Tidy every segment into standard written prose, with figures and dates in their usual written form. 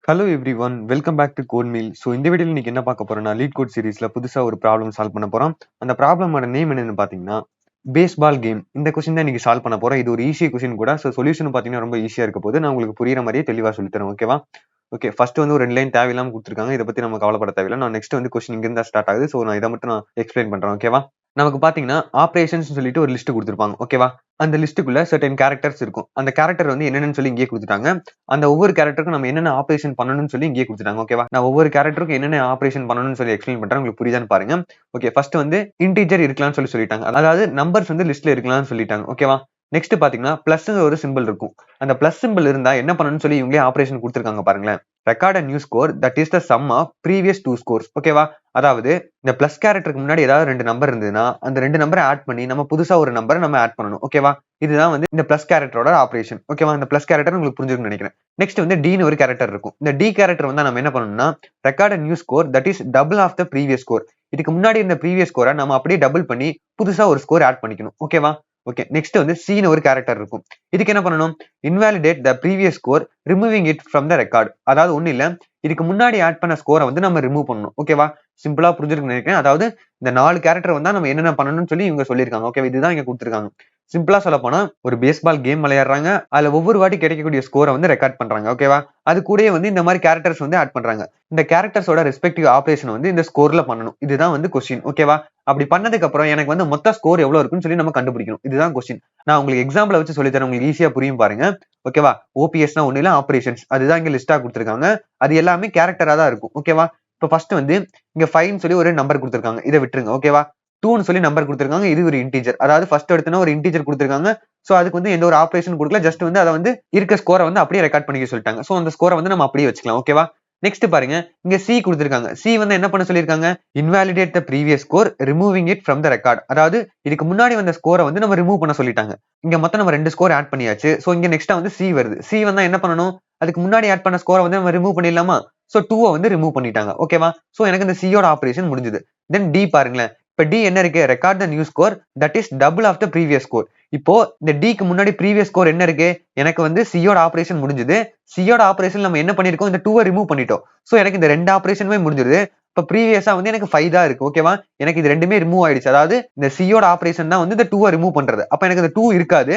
Hello everyone welcome back to Code Meal. So இந்த வீடியோவில் இன்னைக்கு என்ன பார்க்க போறோம்னா லீட் கோட் சீரிஸ்ல புதுசா ஒரு ப்ராப்ளம் சால்வ் பண்ண போறோம். அந்த ப்ராப்ளமோட நேம் என்னன்னு பாத்தீங்கன்னா பேஸ்பால் கேம். இந்த கொஸ்டின் தான் இன்னைக்கு சால்வ் பண்ண போறோம். இது ஒரு ஈஸி கொஸ்டின் கூட. ஸோ சொல்யூஷன் பாத்தீங்கன்னா ரொம்ப ஈஸியா இருக்க போது. நான் உங்களுக்கு புரியுற மாதிரியே தெளிவா சொல்லி தரேன். ஓகேவா? ஓகே, ஃபர்ஸ்ட் வந்து ஒரு 2 லைன் தேவையில்லாம கொடுத்துருக்காங்க. இதை பத்தி நம்ம கவலைப்பட தேவையில்லை. நான் நெக்ஸ்ட் வந்து கொஸ்டின் இங்க இருந்தா ஸ்டார்ட் ஆகுது. ஸோ நான் இதை மட்டும் நான் எக்ஸ்பிளைன் பண்றேன். ஓகேவா? நமக்கு பாத்தீங்கன்னா ஆப்ரேஷன்ஸ் சொல்லிட்டு ஒரு லிஸ்ட் கொடுத்துருப்பாங்க. ஓகேவா? அந்த லிஸ்ட்டுக்குள்ள சர்டன் கேரக்டர்ஸ் இருக்கும். அந்த கேரக்டர் வந்து என்னென்னு சொல்லி இங்கே கொடுத்துட்டாங்க. அந்த ஒவ்வொரு கேரக்டருக்கும் நம்ம என்னென்ன ஆபரேஷன் பண்ணணும்னு சொல்லி இங்கே கொடுத்துட்டாங்க. ஓகேவா? நான் ஒவ்வொரு கேரக்டருக்கும் என்னென்ன ஆபரேஷன் பண்ணணும்னு சொல்லி எக்ஸ்பிளைன் பண்றேன். உங்களுக்கு புரியுதான்னு பாருங்க. ஓகே, ஃபர்ஸ்ட் வந்து இன்டீஜர் இருக்கலாம்னு சொல்லிட்டாங்க. அதாவது நம்பர்ஸ் வந்து லிஸ்ட்ல இருக்கலாம்னு சொல்லிட்டாங்க. ஓகேவா? நெக்ஸ்ட் பாத்தீங்கன்னா பிளஸ் ஒரு சிம்பிள் இருக்கும். அந்த பிளஸ் சிம்பிள் இருந்தா என்ன பண்ணணும்னு சொல்லி இவங்களே ஆபரேஷன் கொடுத்துருக்காங்க பாருங்களேன். Record a new score that is the sum of previous two scores. ஓகேவா? அதாவது இந்த பிளஸ் கேரக்டருக்கு முன்னாடி ஏதாவது 2 நம்பர் இருந்ததுன்னா அந்த 2 நம்பரை ஆட் பண்ணி நம்ம புதுசா ஒரு நம்பரை நம்ம ஆட் பண்ணணும். ஓகேவா? இதுதான் வந்து இந்த பிளஸ் கேரக்டரோட ஆபரேஷன். ஓகேவா? இந்த பிளஸ் கேரக்டர் உங்களுக்கு புரிஞ்சிருக்கும்னு நினைக்கிறேன். நெக்ஸ்ட் வந்து டின்னு ஒரு கேரக்டர் இருக்கும். இந்த டி கேரக்டர் வந்து நம்ம என்ன பண்ணணும்னா record a new score that is double of the previous score. இதுக்கு முன்னாடி இந்த ப்ரீவியஸ் ஸ்கோரை நம்ம அப்படியே டபுள் பண்ணி புதுசா ஒரு ஸ்கோர் ஆட் பண்ணிக்கணும். ஓகேவா? ஓகே, நெக்ஸ்ட் வந்து சீன்னு ஒரு கேரக்டர் இருக்கும். இதுக்கு என்ன பண்ணணும்? Invalidate the previous score removing it from the record. அதாவது ஒண்ணு இல்ல, இதுக்கு முன்னாடி ஆட் பண்ண ஸ்கோரை வந்து நம்ம ரிமூவ் பண்ணணும். ஓகேவா? சிம்பிளா புரிஞ்சிருக்குன்னு நினைக்கிறேன். அதாவது இந்த 4 கேரக்டர் வந்தா நம்ம என்னென்ன பண்ணணும்னு சொல்லி இவங்க சொல்லியிருக்காங்க. ஓகே, இதுதான் இங்க கொடுத்துருக்காங்க. சிம்பிளா சொல்ல போனா ஒரு பேஸ்பால் கேம் விளையாடுறாங்க. அதுல ஒவ்வொரு வாட்டி கிடைக்கக்கூடிய ஸ்கோரை வந்து ரெக்கார்ட் பண்றாங்க. ஓகேவா? அது கூடயே வந்து இந்த மாதிரி கேரக்டர்ஸ் வந்து ஆட் பண்றாங்க. இந்த கேரக்டர்ஸோட ரெஸ்பெக்டிவ் ஆபரேஷன் வந்து இந்த ஸ்கோர்ல பண்ணணும். இதுதான் வந்து கொஸ்டின். ஓகேவா? அப்படி பண்ணதுக்கு அப்புறம் எனக்கு வந்து மொத்த ஸ்கோர் எவ்வளவு இருக்குன்னு சொல்லி நம்ம கண்டுபிடிக்கணும். இதுதான் கொஸ்டின். நான் உங்களுக்கு எக்ஸாம்பிள் வச்சு சொல்லி தரேன். உங்களுக்கு ஈஸியா புரியும் பாருங்க. ஓகேவா? ஓபிஎஸ்னா ஒண்ணு இல்ல, ஆபரேஷன்ஸ் அதுதான் இங்க லிஸ்டா கொடுத்துருக்காங்க. அது எல்லாமே கேரக்டரா தான் இருக்கும். ஓகேவா? இப்ப ஃபர்ஸ்ட் வந்து இங்க 5 சொல்லி ஒரு நம்பர் கொடுத்துருக்காங்க. இதை விட்டுருங்க. ஓகேவா? 2 சொல்லி நம்பர் கொடுத்துருக்காங்க. இது ஒரு இன்டீஜர். அதாவது ஃபர்ஸ்ட் எடுத்தனா ஒரு இன்டீஜர் கொடுத்துருக்காங்க. சோ அதுக்கு வந்து எந்த ஒரு ஆபரேஷன் கொடுக்கல. ஜஸ்ட் வந்து அதை வந்து இருக்க ஸ்கோரை வந்து அப்படியே ரெக்கார்ட் பண்ணிக்க சொல்லிட்டாங்க. சோ அந்த ஸ்கோரை வந்து நம்ம அப்படியே வச்சுக்கலாம். ஓகேவா? நெக்ஸ்ட் பாருங்க, இங்க சி கொடுத்திருக்காங்க. சி வந்து என்ன பண்ண சொல்லிருக்காங்க? Invalidate the previous score removing it from the record. அதாவது இதுக்கு முன்னாடி வந்த ஸ்கோரை வந்து நம்ம ரிமூவ் பண்ண சொல்லிட்டாங்க. இங்க மொத்தம் நம்ம 2 ஸ்கோர் ஆட் பண்ணியாச்சு. சோ இங்க நெக்ஸ்டா வந்து சி வருது. சி வந்தா என்ன பண்ணணும்? அதுக்கு முன்னாடி ஆட் பண்ண ஸ்கோரை வந்து நம்ம ரிமூவ் பண்ணிடலாமா? சோ 2 வந்து ரிமூவ் பண்ணிட்டாங்க. ஓகேவா? சோ எனக்கு இந்த சியோட ஆபரேஷன் முடிஞ்சது. தென் டி பாருங்களேன். இப்ப டி என்ன இருக்கு? Record the new score that is double of the previous score. இப்போ இந்த டிக்கு முன்னாடி ப்ரீவியஸ் ஸ்கோர் என்ன இருக்கு? எனக்கு வந்து சியோட ஆபரேஷன் முடிஞ்சது. சியோட ஆபரேஷன் நம்ம என்ன பண்ணிருக்கோம்? இந்த 2 ரிமூவ் பண்ணிட்டோம். சோ எனக்கு இந்த 2 ஆபரேஷனுமே முடிஞ்சிருது. இப்ப ப்ரீவியஸா வந்து எனக்கு 5 தான் இருக்கு. ஓகேவா? எனக்கு இது ரெண்டுமே ரிமூவ் ஆயிடுச்சு. அதாவது இந்த சியோட ஆபரேஷன் தான் வந்து இந்த 2 ரிமூவ் பண்றது. அப்ப எனக்கு இந்த 2 இருக்காது.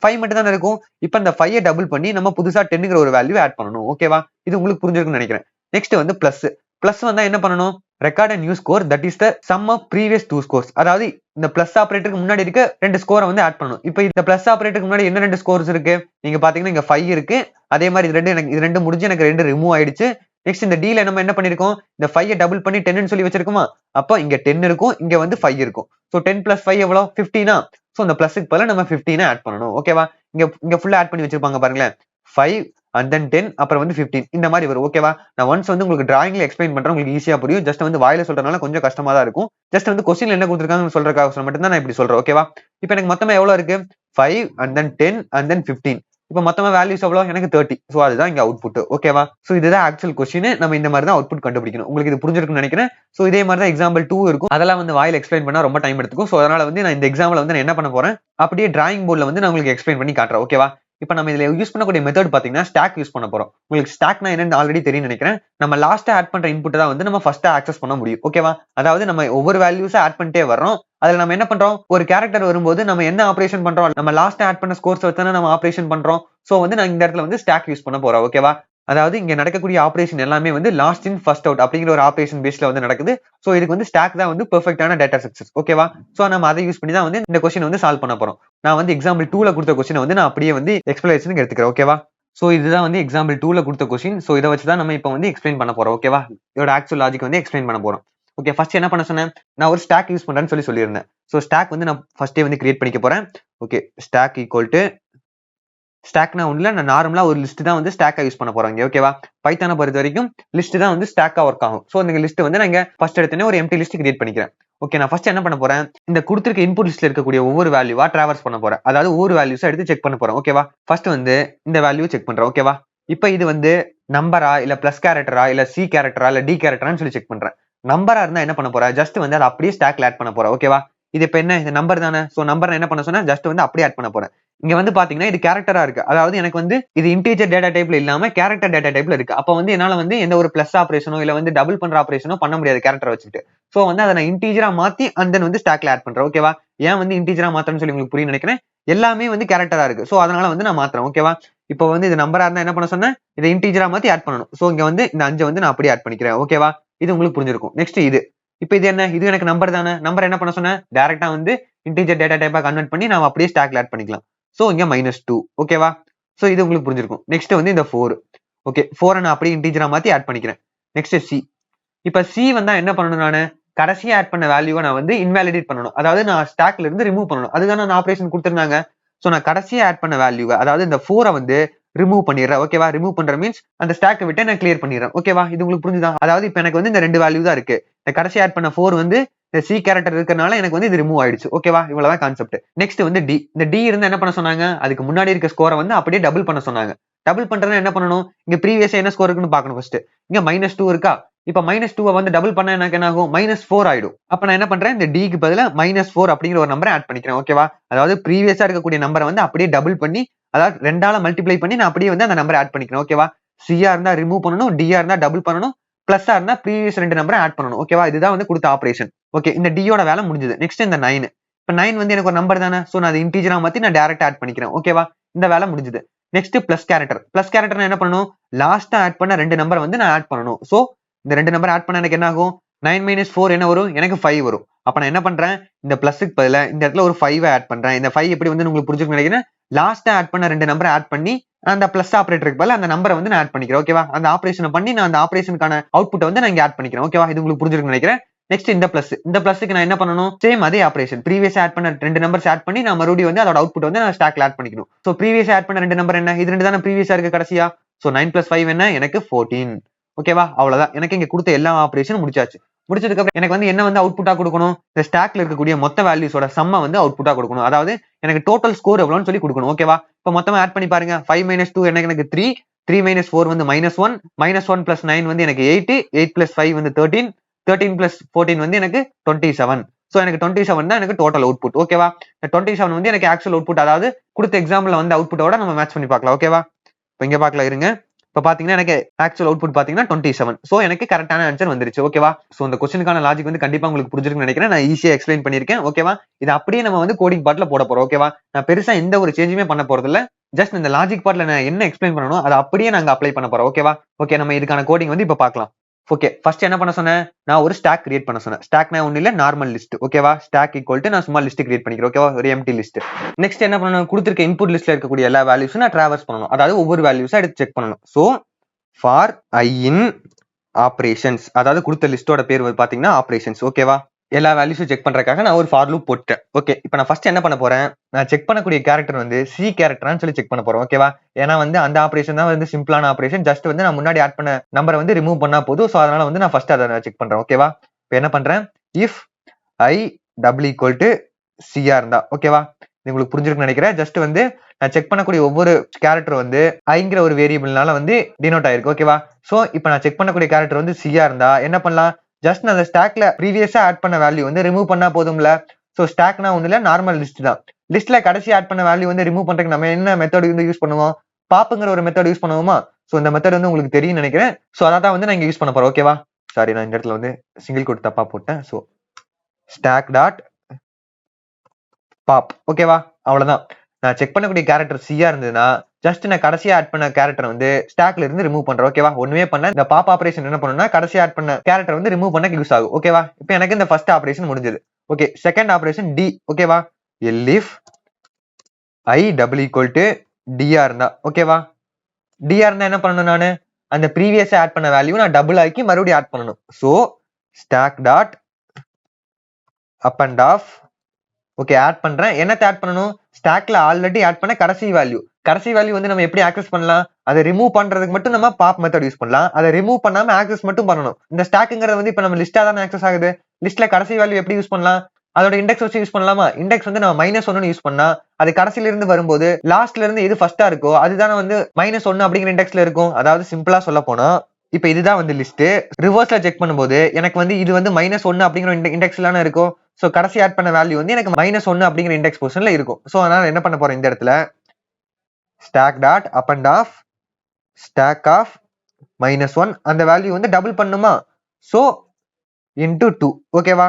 5 மட்டும் தானே இருக்கும். இப்ப இந்த 5 டபுள் பண்ணி நம்ம புதுசா 10ங்கிற ஒரு வேல்யூ ஆட் பண்ணணும். ஓகேவா? இது உங்களுக்கு புரிஞ்சிருக்கும்னு நினைக்கிறேன். நெக்ஸ்ட் வந்து பிளஸ். பிளஸ் வந்தா என்ன பண்ணணும்? Record a new score that is the sum of previous 2 scores. அதாவது இந்த பிளஸ் ஆபரேட்டருக்கு முன்னாடி இருக்க 2 ஸ்கோரை வந்து ஆட் பண்ணணும். இப்போ இந்த பிளஸ் ஆபரேட்டருக்கு முன்னாடி என்ன 2 ஸ்கோர்ஸ் இருக்கு? நீங்க பாத்தீங்கன்னா இங்க 5 இருக்கு. அதே மாதிரி இது ரெண்டு முடிஞ்சு எனக்கு 2 ரிமூவ் ஆயிடுச்சு. நெக்ஸ்ட் இந்த டீல நம்ம என்ன பண்ணிருக்கோம்? இந்த 5 டபுள் பண்ணி 10ன்னு சொல்லி வச்சிருக்கோமா? அப்போ இங்க 10 இருக்கும், இங்க வந்து 5 இருக்கும். சோ 10 பிளஸ் 5 எவ்வளவு? 15. சோ இந்த பிளஸ்க்கு பதிலா நம்ம 15 ஆட் பண்ணணும். ஓகேவா? இங்க ஃபுல்லா ஆட் பண்ணி வச்சிருப்பாங்க பாருங்களேன். 5 and then 10 அப்புறம் வந்து 15 இந்த மாதிரி வரும். ஓகேவா? நான் ஒன்ஸ் வந்து உங்களுக்கு டிராயிங்ல எக்ஸ்பிளைன் பண்றேன். உங்களுக்கு ஈஸியா புரியும். ஜஸ்ட் வந்து வாயில சொல்றதுனால கொஞ்சம் கஷ்டமா தான் இருக்கும். ஜஸ்ட் வந்து கொஸ்டின்ல என்ன கொடுத்திருக்காங்கன்னு சொல்றதுக்காக மட்டும் தான் நான் இப்படி சொல்றேன். ஓகேவா? இப்போ எனக்கு மொத்தமா எவ்வளவு இருக்கு? 5 and then 10 and then 15. இப்போ மொத்தமா வேல்யூஸ் எவ்வளவு? எனக்கு 30. சோ அதுதான் இங்க அவுட்புட். ஓகேவா? சோ இதுதான் ஆக்சுவல் கொஸ்டின். நம்ம இந்த மாதிரி தான் அவுட்புட் கண்டுபிடிக்கணும். உங்களுக்கு இது புரிஞ்சிருக்கும்னு நினைக்கிறேன். சோ இதே மாதிரி தான் எக்ஸாம்பிள் 2 இருக்கும். அதெல்லாம் வந்து வாயில எக்ஸ்பிளைன் பண்ணா ரொம்ப டைம் எடுத்துக்கும். சோ அதனால வந்து நான் இந்த எக்ஸாம்பிள் வந்து நான் என்ன பண்ண போறேன்? அப்படியே டிராயிங் போர்ட்ல வந்து நான் உங்களுக்கு எக்ஸ்பிளைன் பண்ணி காட்டுறேன். ஓகேவா? இப்ப நம்ம இதுல யூஸ் பண்ணக்கூடிய மெத்தட் பாத்தீங்கன்னா ஸ்டாக் யூஸ் பண்ண போறோம். உங்களுக்கு ஸ்டாக்னா என்னன்னு ஆல்ரெடி தெரியும் நினைக்கிறேன். நம்ம லாஸ்டா ஆட் பண்ற இன்புட் தான் வந்து நம்ம ஃபர்ஸ்டா ஆக்சஸ் பண்ண முடியும். ஓகேவா? அதாவது நம்ம ஒவ்வொரு வேல்யூஸா ஆட் பண்ணிட்டே வர்றோம். அதுல நம்ம என்ன பண்றோம்? ஒரு கேரக்டர் வரும்போது நம்ம என்ன ஆபரேஷன் பண்றோம்? நம்ம லாஸ்டா ஆட் பண்ண ஸ்கோர்ஸ் வச்சு நம்ம ஆபரேஷன் பண்றோம். சோ வந்து நான் இந்த இடத்துல வந்து ஸ்டாக் யூஸ் பண்ண போறேன். ஓகேவா? அதாவது இங்க நடக்கக்கூடிய ஆபரேஷன் எல்லாமே வந்து லாஸ்ட் இன் ஃபர்ஸ்ட் அவுட் அப்படிங்கிற ஒரு ஆபரேஷன் பேஸ்ல வந்து நடக்குது. சோ இதுக்கு வந்து ஸ்டாக் தான் வந்து பெர்ஃபெக்ட்டான டேட்டா ஸ்ட்ரக்சர். ஓகேவா? சோ நம்ம அதை யூஸ் பண்ணி தான் வந்து இந்த கொஸ்டின் வந்து சால்வ் பண்ண போறோம். நான் வந்து எக்ஸாம்பிள் 2ல கொடுத்த கொஸ்டினை வந்து நான் அப்படியே வந்து எக்ஸ்பிளனேஷனுக்கு எடுத்துக்கிறேன். ஓகேவா? சோ இதுதான் வந்து எக்ஸாம்பிள் 2ல கொடுத்த கொஸ்டின். சோ இதை வச்சு தான் நம்ம இப்போ வந்து எக்ஸ்பிளைன் பண்ண போறோம். ஓகேவா? இதோட ஆக்சுவல் லாஜிக் வந்து எக்ஸ்பிளைன் பண்ண போறோம். ஓகே, ஃபர்ஸ்ட் என்ன பண்ண சொன்னேன்? நான் ஒரு ஸ்டாக் யூஸ் பண்றேன்னு சொல்லியிருந்தேன். சோ ஸ்டாக் வந்து நான் ஃபர்ஸ்டே வந்து கிரியேட் பண்ணிக்க போறேன். ஓகே, ஸ்டாக் ஈக்குவல் டு ஸ்டாக்னா ஒண்ணுல நான் நார்மலா ஒரு லிஸ்ட் தான் வந்து ஸ்டாக்கா யூஸ் பண்ண போறாங்க. ஓகேவா? பைத்தானை பொறுத்த வரைக்கும் லிஸ்ட் தான் வந்து ஸ்டாக்கா ஒர்க் ஆகும். சோ இந்த லிஸ்ட் வந்து நான் இங்க ஃபர்ஸ்ட் எடுத்தனே ஒரு எம்டி லிஸ்ட் கிரியேட் பண்ணிக்கிறேன். ஓகே, நான் ஃபர்ஸ்ட் என்ன பண்ண போறேன்? இந்த கொடுத்திருக்க இன்புட் லிஸ்ட்ல இருக்கக்கூடிய ஒவ்வொரு வேல்யூவா டிராவர்ஸ் பண்ண போறேன். அதாவது ஒவ்வொரு வேல்யூஸா எடுத்து செக் பண்ண போறேன். ஓகேவா? ஃபர்ஸ்ட் வந்து இந்த வேல்யூ செக் பண்றேன். ஓகேவா? இப்போ இது வந்து நம்பரா இல்ல பிளஸ் கேரக்டரா இல்ல சி கேரக்டரா இல்ல டி கேரக்டரான்னு சொல்லி செக் பண்றேன். நம்பரா இருந்தா என்ன பண்ண போறேன்? ஜஸ்ட் வந்து அதை அப்படியே ஸ்டாக்ல ஆட் பண்ண போறேன். ஓகேவா? இது இப்ப என்ன இந்த நம்பர் தானே, சோ நம்பர் என்ன பண்ண சொன்னா ஜஸ்ட் வந்து அப்படியே ஆட் பண்ண போறேன். இங்க வந்து பாத்தீங்கன்னா இது கேரக்டரா இருக்கு, அதாவது எனக்கு வந்து இது இன்டீஜர் டேட்டா டைப்ல இல்லாம கேரக்டர் டேட்டா டைப்ல இருக்கு. அப்ப வந்து என்னால வந்து எந்த ஒரு பிளஸ் ஆபரேஷனோ இல்ல வந்து டபுள் பண்ற ஆபரேஷனோ பண்ண முடியாது கேரக்டர் வச்சுட்டு. சோ வந்து அதை நான் இன்டீஜரா மாத்தி அண்ட் தென் வந்து ஸ்டாக்ல ஆட் பண்றேன். ஓகேவா? ஏன் வந்து இன்டீஜரா மாத்தறேன்னு சொல்லி உங்களுக்கு புரியும் நினைக்கிறேன். எல்லாமே வந்து கேரக்டரா இருக்கு, சோ அதனால வந்து நான் மாத்துறேன். ஓகேவா? இப்போ வந்து இது நம்பரா இருந்தா என்ன பண்ண சொன்னேன், இதை இன்டீஜரா மாத்தி ஆட் பண்ணணும். சோ இங்க வந்து இந்த 5 வந்து நான் அப்படியே ஆட் பண்ணிக்கிறேன். ஓகேவா? இது உங்களுக்கு புரிஞ்சிருக்கும். நெக்ஸ்ட் இது, இப்போ இது என்ன, இது எனக்கு நம்பர் தானே, நம்பர் என்ன பண்ண சொன்னேன், டைரக்டா வந்து இன்டீஜர் டேட்டா டைப்பா கன்வெர்ட் பண்ணி நான் அப்படியே ஸ்டாக்ல ஆட் பண்ணிக்கலாம். சோ இங்க -2. ஓகேவா? சோ இது உங்களுக்கு புரிஞ்சிருக்கும். நெக்ஸ்ட் வந்து இந்த 4. ஓகே, 4 நான் அப்படியே இன்டீஜரா மாத்தி ஆட் பண்ணிக்கிறேன். Next C. இப்ப சி வந்தா என்ன பண்ணணும், நானு கடைசியா ஆட் பண்ண வேல்யூவை நான் வந்து இன்வாலிடேட் பண்ணணும், அதாவது நான் ஸ்டாக்ல இருந்து ரிமூவ் பண்ணணும். அதுதான் நான் ஆபரேஷன் கொடுத்திருந்தாங்க. சோ நான் கடைசியா ஆட் பண்ண வேல்யூவை, அதாவது இந்த 4 வந்து ரிமூவ் பண்ணிடுறேன். ஓகேவா? ரிமூவ் பண்ற மீன்ஸ் அந்த ஸ்டாக்கை விட்டு நான் கிளியர் பண்ணிடுறேன். ஓகேவா? இது உங்களுக்கு புரிஞ்சுதா? அதாவது இப்ப எனக்கு வந்து இந்த 2 வேல்யூ தான் இருக்கு. இந்த கடைசி ஆட் பண்ண 4 வந்து இந்த சி கேரக்டர் இருக்கறனால எனக்கு வந்து இது ரிமூவ் ஆயிடுச்சு. ஓகேவா? இவ்வளவுதான் கான்செப்ட். நெக்ஸ்ட் வந்து டி. இந்த டி இருந்தா என்ன பண்ண சொன்னாங்க, அதுக்கு முன்னாடி இருக்க ஸ்கோரை வந்து அப்படியே டபுள் பண்ண சொன்னாங்க. டபுள் பண்றதுன்னா என்ன பண்ணணும், இங்க ப்ரீவியஸா என்ன ஸ்கோர் இருக்குன்னு பார்க்கணும் ஃபர்ஸ்ட். இங்க -2 இருக்கா, இப்ப -2 வந்து டபுள் பண்ணா எனக்கு என்ன ஆகும், -4 ஆயிடும். அப்ப நான் என்ன பண்றேன், இந்த டிக்கு பதிலா -4 அப்படிங்கிற ஒரு நம்பரை ஆட் பண்ணிக்கிறேன். ஓகேவா? அதாவது ப்ரீவியஸா இருக்கக்கூடிய நம்பரை வந்து அப்படியே டபுள் பண்ணி, அதாவது 2ஆல மல்டிப்ளை பண்ணி நான் அப்படியே வந்து அந்த நம்பரை ஆட் பண்ணிக்கிறேன். ஓகேவா? சியா இருந்தா ரிமூவ் பண்ணணும், டியா இருந்தா டபுள் பண்ணணும், பிளஸ்ஸா இருந்தா ப்ரீவியஸ் 2 நம்பரை ஆட் பண்ணணும். ஓகேவா? இதுதான் வந்து கொடுத்த ஆபரேஷன். ஓகே, இந்த டியோட வேலை முடிஞ்சது. நெக்ஸ்ட் இந்த 9. இப்ப 9 வந்து எனக்கு ஒரு நம்பர் தானே, சோ நான் அதை இன்டீஜரா மாத்தி நான் டைரக்டா ஆட் பண்ணிக்கிறேன். ஓகேவா? இந்த வேலை முடிஞ்சது. Next plus character. Plus character என்ன பண்ணணும், லாஸ்டா ஆட் பண்ண 2 நம்பரை வந்து நான் ஆட் பண்ணணும். சோ இந்த 2 நம்பர் ஆட் பண்ண எனக்கு என்ன ஆகும், 9 - 4 என்ன வரும், எனக்கு 5 வரும். அப்ப நான் என்ன பண்றேன், இந்த பிளஸ்க்கு பதிலா இந்த இடத்துல ஒரு 5 ஆட் பண்றேன். இந்த 5 எப்படி வந்து உங்களுக்கு புரிஞ்சுக்க நினைக்கிறேன், லாஸ்டா ஆட் பண்ண 2 நம்பரை ஆட் பண்ணி அந்த பிளஸ் ஆபரேட்டருக்கு பதிலா அந்த நம்பரை வந்து நான் ஆட் பண்ணிக்கிறேன். ஓகேவா? அந்த ஆபரேஷனை பண்ணி நான் அந்த ஆபரேஷனுக்கான அவுட்புட்டை வந்து நான் இங்க ஆட் பண்ணிக்கிறேன். ஓகேவா? இது உங்களுக்கு புரிஞ்சிருக்குன்னு நினைக்கிறேன். நெக்ஸ்ட் இந்த பிளஸ், இந்த பிளஸ்க்கு நான் என்ன பண்ணணும், சேம் அதே ஆபரேஷன் ப்ரீவியஸ் ஆட் பண்ண 2 நம்பர்ஸ் ஆட் பண்ணி நான் மறுபடியும் வந்து அதோட அவுட்புட் வந்து நான் ஸ்டாக்ல ஆட் பண்ணிக்கணும். சோ ப்ரீவியஸ் ஆட் பண்ண 2 நம்பர் என்ன, இது 2 தானே ப்ரீவியஸா இருக்கு கடைசியா. சோ 9 + 5 என்ன, எனக்கு 14. ஓகேவா? அவ்வளவுதான், எனக்கு இங்க கொடுத்த எல்லா ஆபரேஷனும் முடிச்சாச்சு. முடிச்சதுக்கு அப்புறம் எனக்கு வந்து என்ன வந்து அவுட்புட்டா கொடுக்கணும், இந்த ஸ்டாக்ல இருக்கக்கூடிய மொத்த வேல்யூஸோட சம்ம வந்து அவுட்புட்டா கொடுக்கணும். அதாவது எனக்கு டோட்டல் ஸ்கோர் எவ்வளவுன்னு சொல்லி கொடுக்கணும். ஓகேவா? இப்ப மொத்தமா ஆட் பண்ணி பாருங்க. 5 - 2 எனக்கு 3, 3 - 4 வந்து -1, -1 + 9 வந்து எனக்கு 8, 8 + 5 வந்து 13, 13 + 14 வந்து எனக்கு 27. சோ எனக்கு 27 தான் எனக்கு டோட்டல் அவுட்புட். ஓகேவா? 27 வந்து எனக்கு ஆக்சுவல் அவுட்புட், அதாவது கொடுத்த எக்ஸாம்பிள்ல வந்து அவுட்புட்டோட நம்ம மேட்ச் பண்ணி பார்க்கலாம். ஓகேவா? இப்ப இங்க பார்க்கலாம் இருங்க. இப்ப பாத்தீங்கன்னா எனக்கு ஆக்சுவல் அவுட்புட் பாத்தீங்கன்னா 27. சோ எனக்கு கரெக்டான ஆன்சர் வந்துருச்சு. ஓகேவா? சோ இந்த கொஸ்டினுக்கான லாஜிக் வந்து கண்டிப்பா உங்களுக்கு புரிஞ்சிருக்குன்னு நினைக்கிறேன். நான் ஈஸியா எக்ஸ்பிளைன் பண்ணிருக்கேன். ஓகேவா? இது அப்படியே நம்ம வந்து கோடிங் பார்ட்ல போட போறோம். ஓகேவா? நான் பெருசா எந்த ஒரு சேஞ்சுமே பண்ண போறது இல்ல. ஜஸ்ட் இந்த லாஜிக் பார்ட்ல நான் என்ன எக்ஸ்பிளைன் பண்ணணும் அதை அப்படியே நாங்க அப்ளை பண்ண போறோம். ஓகேவா? ஓகே, நம்ம இதுக்கான கோடிங் வந்து இப்ப பார்க்கலாம். ஓகே, ஃபர்ஸ்ட் என்ன பண்ண சொன்னேன், நான் ஒரு ஸ்டாக் கிரியேட் பண்ண சொன்னேன். ஸ்டாக்னா ஒண்ணு இல்ல, நார்மல் லிஸ்ட். ஓகேவா? ஸ்டாக் ஈக்குவல் டு நான் சும்மா லிஸ்ட் கிரியேட் பண்ணிக்கிறேன். ஓகேவா? ஒரு எம்டி லிஸ்ட். நெக்ஸ்ட் என்ன பண்ணணும், கொடுத்திருக்க இன்புட் லிஸ்ட்ல இருக்கக்கூடிய எல்லா வேல்யூஸும் நான் டிராவர்ஸ் பண்ணணும். அதாவது ஒவ்வொரு வேல்யூஸா எடுத்து செக் பண்ணணும். So for I in operations, அதாவது கொடுத்த லிஸ்டோட பேர் பாத்தீங்கன்னா ஆபரேஷன்ஸ். ஓகேவா? எல்லா வேல்யூஸும் செக் பண்றதுக்காக நான் ஒரு ஃபார் லூப் போட்டேன். ஓகே, இப்போ நான் ஃபர்ஸ்ட் என்ன பண்ண போறேன், நான் செக் பண்ணக்கூடிய கேரக்டர் வந்து சி கேரக்டரான்னு சொல்லி செக் பண்ண போறோம். ஓகேவா? ஏன்னா வந்து அந்த ஆபரேஷன் தான் வந்து சிம்பிளான ஆபரேஷன். ஜஸ்ட் வந்து நான் முன்னாடி ஆட் பண்ண நம்பரை வந்து ரிமூவ் பண்ணா போதும். சோ அதனால வந்து நான் ஃபர்ஸ்ட் அதை செக் பண்றேன். ஓகேவா? இப்போ என்ன பண்றேன், if I double equal to சியா இருந்தா. ஓகேவா? இது உங்களுக்கு புரிஞ்சிருக்குன்னு நினைக்கிறேன். ஜஸ்ட் வந்து நான் செக் பண்ணக்கூடிய ஒவ்வொரு கேரக்டர் வந்து ஐங்கிற ஒரு வேரியபிள்னால வந்து டினோட் ஆயிருக்கு. ஓகேவா? சோ இப்போ நான் செக் பண்ணக்கூடிய கேரக்டர் வந்து சியா இருந்தா என்ன பண்ணலாம், ஜஸ்ட் நான் அந்த ஸ்டாக்ல ப்ரீவியஸா ஆட் பண்ண வேல்யூ வந்து ரிமூவ் பண்ணா போதும்ல. சோ ஸ்டாக்னா ஒண்ணு இல்ல, நார்மல் லிஸ்ட் தான். லிஸ்ட்ல கடைசி ஆட் பண்ண வேல்யூ வந்து ரிமூவ் பண்றதுக்கு நம்ம என்ன மெத்தட் வந்து யூஸ் பண்ணுவோம், பாப்புங்கிற ஒரு மெத்தட் யூஸ் பண்ணுவோமா. சோ இந்த மெத்தட் வந்து உங்களுக்கு தெரியும் நினைக்கிறேன். சோ அதான் வந்து நான் இங்க யூஸ் பண்ண போறேன். ஓகேவா? சாரி, நான் இந்த இடத்துல வந்து சிங்கிள் கோட் தப்பா போட்டேன். So stack dot pop. ஓகேவா? அவ்வளவுதான். நான் செக் பண்ணக்கூடிய கேரக்டர் சியா இருந்ததுன்னா ஜஸ்ட் நான் கடைசியா ஆட் பண்ண கேரக்டர் வந்து ஸ்டாக்ல இருந்து ரிமூவ் பண்றேன். ஓகேவா? ஒண்ணுமே பண்ணல. இந்த பாப் ஆபரேஷன் என்ன பண்ணுன்னா கடைசியா ஆட் பண்ண கேரக்டர் வந்து ரிமூவ் பண்ண யூஸ் ஆகும். ஓகேவா? இப்போ எனக்கு இந்த ஃபர்ஸ்ட் ஆபரேஷன் முடிஞ்சது. Okay, second operation D. ஓகேவா? Elif I double equal to டிஆ இருந்தா. ஓகேவா? டிஆ இருந்தா என்ன பண்ணணும், நானு அந்த ப்ரீவியஸா ஆட் பண்ண வேல்யூ நான் டபுள் ஆக்கி மறுபடியும் ஆட் பண்ணணும். So stack dot append of. Okay, add பண்றேன். என்னத்தை ஆட் பண்ணணும், ஸ்டாக்ல ஆல்ரெடி ஆட் பண்ண கடைசி வேல்யூ. கடைசி வேல்யூ வந்து நம்ம எப்படி ஆக்சஸ் பண்ணலாம், அதை ரிமூவ் பண்றதுக்கு மட்டும் நம்ம பாப் மெத்தட் யூஸ் பண்ணலாம். அதை ரிமூவ் பண்ணாம ஆக்சஸ் மட்டும் பண்ணணும். இந்த ஸ்டாக்ங்கிறது வந்து இப்ப நம்ம லிஸ்டா தானே ஆக்சஸ் ஆகுது. லிஸ்ட்ல கடைசி வேல்யூ எப்படி யூஸ் பண்ணலாம், அதோட இண்டெக்ஸ் வச்சு யூஸ் பண்ணலாமா. இண்டெக்ஸ் வந்து நம்ம -1 யூஸ் பண்ணா அது கடைசில இருந்து வரும்போது லாஸ்ட்ல இருந்து எது ஃபர்ஸ்டா இருக்கோ அதுதானே வந்து -1 அப்படிங்கிற இண்டெக்ஸ்ல இருக்கும். அதாவது சிம்பிளா சொல்ல போனா இப்ப இதுதான் வந்து லிஸ்ட். ரிவர்ஸ்ல செக் பண்ணும்போது எனக்கு வந்து இது வந்து -1 அப்படிங்கிற இண்டெக்ஸ்ல இருக்கும். சோ கடைசி ஆட் பண்ண வேல்யூ வந்து எனக்கு -1 அப்படிங்கிற இண்டெக்ஸ் பொசிஷன்ல இருக்கும். சோ அதனால என்ன பண்ண போறேன் இந்த இடத்துல stack dot append of stack of -1 அந்த வேல்யூ வந்து டபுள் பண்ணுமா, சோ இன்டூ 2. ஓகேவா,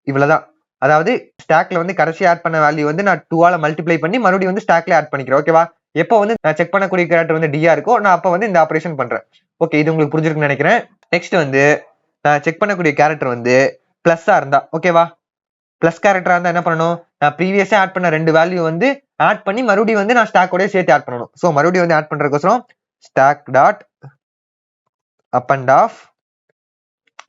இவ்வளவுதான். அதாவது ஸ்டாக்ல வந்து கடைசி ஆட் பண்ண வேல்யூ வந்து நான் 2 ஆல மல்டிப்ளை பண்ணி மறுபடியும் வந்து ஸ்டாக்ல ஆட் பண்ணிக்கிறேன். ஓகேவா, எப்போ வந்து நான் செக் பண்ணக்கூடிய கேரக்டர் வந்து டியா இருக்கோ நான் அப்ப வந்து இந்த ஆபரேஷன் பண்றேன். ஓகே, இது உங்களுக்கு புரிஞ்சிருக்குன்னு நினைக்கிறேன். நெக்ஸ்ட் வந்து நான் செக் பண்ணக்கூடிய கேரக்டர் வந்து பிளஸ்ஸா இருந்தா, ஓகேவா, பிளஸ் கேரக்டரா இருந்தா என்ன பண்ணணும், நான் ப்ரீவியஸா ஆட் பண்ண 2 வேல்யூ வந்து ஆட் பண்ணி மறுபடியும் வந்து நான் ஸ்டாக்கோட சேர்த்து ஆட் பண்ணணும். சோ மறுபடியும் வந்து ஆட் பண்றதுக்கோசரம் stack dot append of.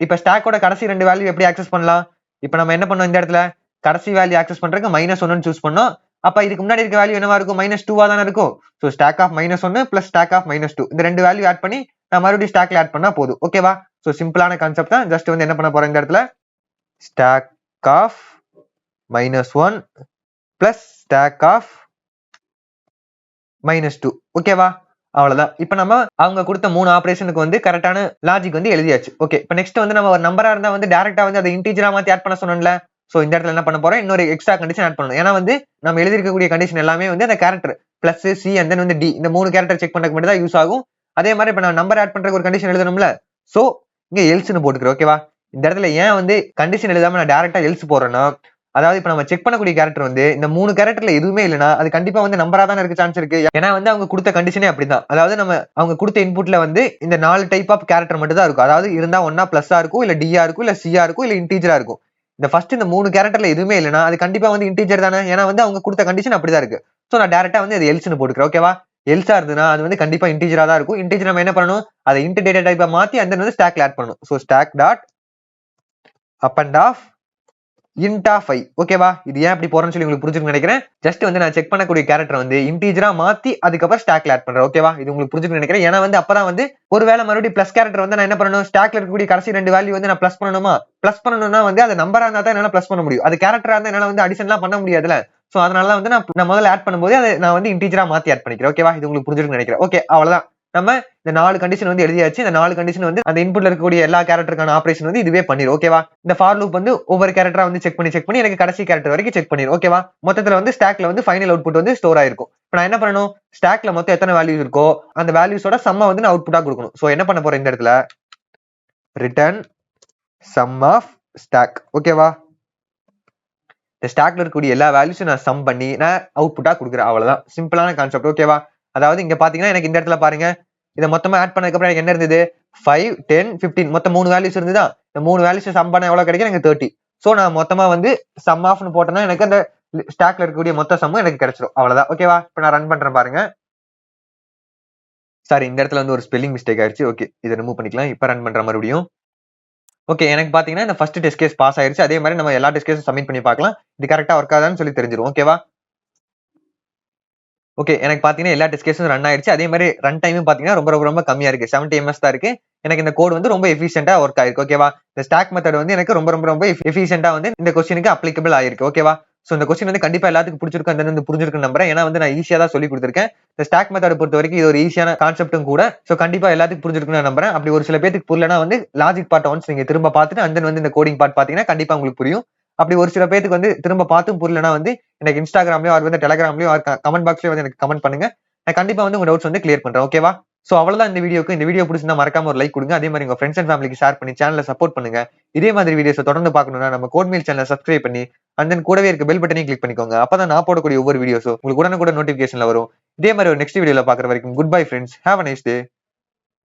இப்ப ஸ்டாக்கோட கடைசி 2 வேல்யூ எப்படி ஆக்சஸ் பண்ணலாம், இப்ப நம்ம என்ன பண்ணோம் இந்த இடத்துல கடைசி வேல்யூ ஆக்சஸ் பண்றதுக்கு -1 சூஸ் பண்ணோம். அப்ப இதுக்கு முன்னாடி இருக்க வேல்யூ என்னவா இருக்கும், -2 தானே இருக்கும். So stack of -1 plus stack of -2 இந்த 2 வேல்யூ ஆட் பண்ணி நான் மறுபடியும் ஸ்டாக்ல ஆட் பண்ணா போதும். ஓகேவா, சோ சிம்பிளான கான்செப்ட் தான். ஜஸ்ட் வந்து என்ன பண்ண போறேன் இந்த இடத்துல stack of -1 plus stack of -2. ஓகேவா, அவ்வளவுதான். இப்ப நம்ம அவங்க கொடுத்த 3 ஆபரேஷனுக்கு வந்து கரெக்டான லாஜிக் வந்து எழுதியாச்சு. ஓகே, இப்ப நெக்ஸ்ட் வந்து நம்ம ஒரு நம்பரா இருந்தா வந்து டைரக்டா வந்து அதை இன்டீஜரா மாத்தி ஆட் பண்ண சொன்னோம்ல. சோ இந்த இடத்துல என்ன பண்ண போறேன், இன்னொரு எக்ஸ்ட்ரா கண்டிஷன் ஆட் பண்ணணும். ஏன்னா வந்து நம்ம எழுதிருக்கக்கூடிய கண்டிஷன் எல்லாமே வந்து அந்த character plus C and then வந்து டி இந்த 3 கேரக்டர் செக் பண்ணக்கு மட்டும் தான் யூஸ் ஆகும். அதே மாதிரி இப்ப நான் நம்பர் ஆட் பண்றதுக்கு ஒரு கண்டிஷன் எழுதணும்ல. சோ இங்க எல்ஸ்னு போட்டுக்கிறேன். ஓகேவா, இந்த இடத்துல ஏன் வந்து கண்டிஷன் எழுதாம நான் டைரக்டா எல்ஸ் போடுறேன்னா, அதாவது இப்ப நம்ம செக் பண்ணக்கூடிய கேரக்டர் வந்து இந்த 3 கேரக்டர்ல எதுவுமே இல்லைன்னா அது கண்டிப்பா வந்து நம்பரா தான் இருக்க சான்ஸ் இருக்கு. ஏன்னா வந்து அவங்க கொடுத்த கண்டிஷனே அப்படிதான். அதாவது நம்ம அவங்க கொடுத்த இன்புட்ல வந்து இந்த 4 டைப் ஆஃப் கேரக்டர் மட்டும் தான் இருக்கும். அதாவது இருந்தா ஒன்னா பிளஸ்ஸா இருக்கும், இல்ல டியா இருக்கும், இல்ல சியா இருக்கும், இல்ல இன்டீஜரா இருக்கும். இந்த ஃபர்ஸ்ட் இந்த 3 கேரக்டர்ல எதுவுமே இல்லைன்னா அது கண்டிப்பா வந்து இன்டீஜர் தானே. ஏன்னா வந்து அவங்க கொடுத்த கண்டிஷன் அப்படிதான் இருக்கு. சோ நான் டைரக்டா வந்து அது எல்ஸ்னு போட்டுக்கிறேன். ஓகேவா, எல்ஸா இருந்ததுன்னா அது வந்து கண்டிப்பா இன்டீஜரா தான் இருக்கும். இன்டீஜர் நம்ம என்ன பண்ணணும், அதை இன்ட் டேட்டா டைப்பா மாத்தி அந்த வந்து ஸ்டாக்ல ஆட் பண்ணணும். So stack dot append of int of i. ஓகேவா, இது ஏன் அப்படி போறேன்னு சொல்லி உங்களுக்கு புரிஞ்சுன்னு நினைக்கிறேன். ஜஸ்ட் வந்து நான் செக் பண்ணக்கூடிய கேரக்டர் வந்து இன்டீஜரா மாத்தி அதுக்கப்புறம் ஸ்டாக்ல ஆட் பண்றேன். ஓகேவா, இது உங்களுக்கு புரிஞ்சுன்னு நினைக்கிறேன். ஏன்னா வந்து அப்பதான் வந்து ஒருவேளை மறுபடியும் பிளஸ் கேரக்டர் வந்து நான் என்ன பண்ணணும், ஸ்டாக்ல இருக்கக்கூடிய கடைசி 2 வேல்யூ வந்து நான் பிளஸ் பண்ணணுமா, பிளஸ் பண்ணணும்னா வந்து அது நம்பரா இருந்தா தான் என்னால பிளஸ் பண்ண முடியும். அது கேரக்டரா இருந்தா என்னால வந்து அடிஷன்லாம் பண்ண முடியாதுல. சோ அதனால வந்து நான் முதல்ல ஆட் பண்ணும்போது அதை நான் வந்து இன்டீஜரா மாத்தி ஆட் பண்ணிக்கிறேன். ஓகேவா, இது உங்களுக்கு புரிஞ்சுன்னு நினைக்கிறேன். ஓகே, அவ்வளவுதான். நம்ம இந்த 4 கண்டிஷன் வந்து எழுதியாச்சு. இந்த 4 கண்டிஷன் வந்து அந்த இன்புட்ல இருக்கக்கூடிய எல்லா கேரக்டருக்கான ஆபரேஷன் வந்து இதுவே பண்ணிரும். ஓகேவா, இந்த ஃபார் லூப் வந்து ஒவ்வொரு கேரக்டரா வந்து செக் பண்ணி எனக்கு கடைசி கேரக்டர் வரைக்கும் செக் பண்ணிரும். ஓகேவா, மொத்தத்துல வந்து ஸ்டாக்ல வந்து ஃபைனல் அவுட்புட் வந்து ஸ்டோர் ஆயிருக்கும். இப்போ நான் என்ன பண்ணணும், ஸ்டாக்ல மொத்தம் எத்தனை வேல்யூஸ் இருக்கோ அந்த வேல்யூஸோட சம்ம வந்து நான் அவுட்புட்டா கொடுக்கணும். சோ என்ன பண்ண போறேன் இந்த இடத்துல ரிட்டர்ன் சம் ஆஃப் ஸ்டாக். ஓகேவா, இந்த ஸ்டாக்ல இருக்கக்கூடிய எல்லா வேல்யூஸும் நான் சம் பண்ணி நான் அவுட்புட்டா கொடுக்குறேன். அவ்வளவுதான், சிம்பிளான கான்செப்ட். ஓகேவா, அதாவது இங்க பாத்தீங்கன்னா எனக்கு இந்த இடத்துல பாருங்க, இதை மொத்தமா ஆட் பண்ணதுக்கு அப்புறம் எனக்கு என்ன இருந்தது 5 10 15 மொத்தம் 3 வேல்யூஸ் இருந்ததா. இந்த 3 வேல்யூஸ் சம் பண்ண எவ்வளவு கிடைக்கும், எனக்கு 30. சோ நான் மொத்தமா வந்து சம் ஆஃப்னு போட்டேன்னா எனக்கு அந்த ஸ்டாக்ல இருக்கக்கூடிய மொத்த சம்மும் எனக்கு கிடைச்சிடும். அவ்வளவுதான். ஓகேவா, இப்ப நான் ரன் பண்றேன் பாருங்க. சாரி, இந்த இடத்துல வந்து ஒரு ஸ்பெல்லிங் மிஸ்டேக் ஆயிடுச்சு. ஓகே, இதை ரிமூவ் பண்ணிக்கலாம். இப்ப ரன் பண்ற மறுபடியும். ஓகே, எனக்கு பாத்தீங்கன்னா இந்த ஃபர்ஸ்ட் டெஸ்ட் கேஸ் பாஸ் ஆயிருச்சு. அதே மாதிரி நம்ம எல்லா டெஸ்ட் கேஸும் சப்மிட் பண்ணி பார்க்கலாம். இது கரெக்டா ஒர்க் ஆகுதான்னு சொல்லி தெரிஞ்சிரும். ஓகேவா, ஓகே, எனக்கு பாத்தீங்கன்னா எல்லா டெஸ்ட் கேஸும் ரன் ஆயிருச்சு. அதே மாதிரி ரன் டைமும் பாத்தீங்கன்னா ரொம்ப ரொம்ப ரொம்ப கம்மியா இருக்கு. 70 ms தான் இருக்கு. எனக்கு இந்த கோட் வந்து ரொம்ப எஃபிஷியன்ட்டா ஒர்க் ஆயிருக்கு. ஓகேவா, இந்த ஸ்டாக் மெத்தட் வந்து எனக்கு ரொம்ப ரொம்ப ரொம்ப எஃபிஷியன்ட்டா வந்து இந்த கொஸ்டினுக்கு அப்ளிகபிள் ஆயிருக்கு. ஓகேவா, சோ இந்த கொஸ்டின் வந்து கண்டிப்பா எல்லாத்துக்கும் பிடிச்சிருக்கும், அந்த வந்து புரிஞ்சிருக்கும் நம்புறேன். ஏன்னா வந்து நான் ஈஸியா தான் சொல்லி கொடுத்திருக்கேன். இந்த ஸ்டாக் மெத்தட் பொறுத்த வரைக்கும் இது ஒரு ஈஸியான கான்செப்டும் கூட. சோ கண்டிப்பா எல்லாத்துக்கும் புரிஞ்சிருக்கும்னு நம்புறேன். அப்படி ஒரு சில பேருக்கு புரியலனா வந்து லாஜிக் பார்ட் ஒன்ஸ் நீங்க திரும்ப பார்த்துட்டு அந்த வந்து இந்த கோடிங் பார்ட் பாத்தீங்கன்னா கண்டிப்பா உங்களுக்கு புரியும். அப்படி ஒரு சில பேருக்கு வந்து திரும்ப பார்த்தும் புரியலனா வந்து எனக்கு இன்ஸ்டாகிராம்லயோ அவர் வந்து டெலிகிராம்லயோ கமெண்ட் பாக்ஸ்லயோ வந்து எனக்கு கமெண்ட் பண்ணுங்க. நான் கண்டிப்பா வந்து உங்க டவுட்ஸ் வந்து கிளியர் பண்றேன். ஓகேவா, சோ அவ்வளவுதான் இந்த வீடியோக்கு. இந்த வீடியோ பிடிச்சிருந்தா மறக்காம ஒரு லைக் கொடுங்க. அதே மாதிரி உங்க ஃப்ரெண்ட்ஸ் அண்ட் ஃபேமிலிக்கு ஷேர் பண்ணி சேனலை சப்போர்ட் பண்ணுங்க. இதே மாதிரி வீடியோஸ் தொடர்ந்து பார்க்கணும்னா நம்ம கோட்மீல் சேனலை சப்ஸ்கிரைப் பண்ணி அண்ட் தென் கூடவே இருக்க பெல் பட்டனையும் கிளிக் பண்ணிக்கோங்க. அப்பதான் நான் போடக்கூடிய ஒவ்வொரு வீடியோஸும் உங்களுக்கு உடனுக்குடன் நோட்டிபிகேஷன்ல வரும். இதே மாதிரி ஒரு நெக்ஸ்ட் வீடியோல பாக்குற வரைக்கும் good bye friends, have a nice day.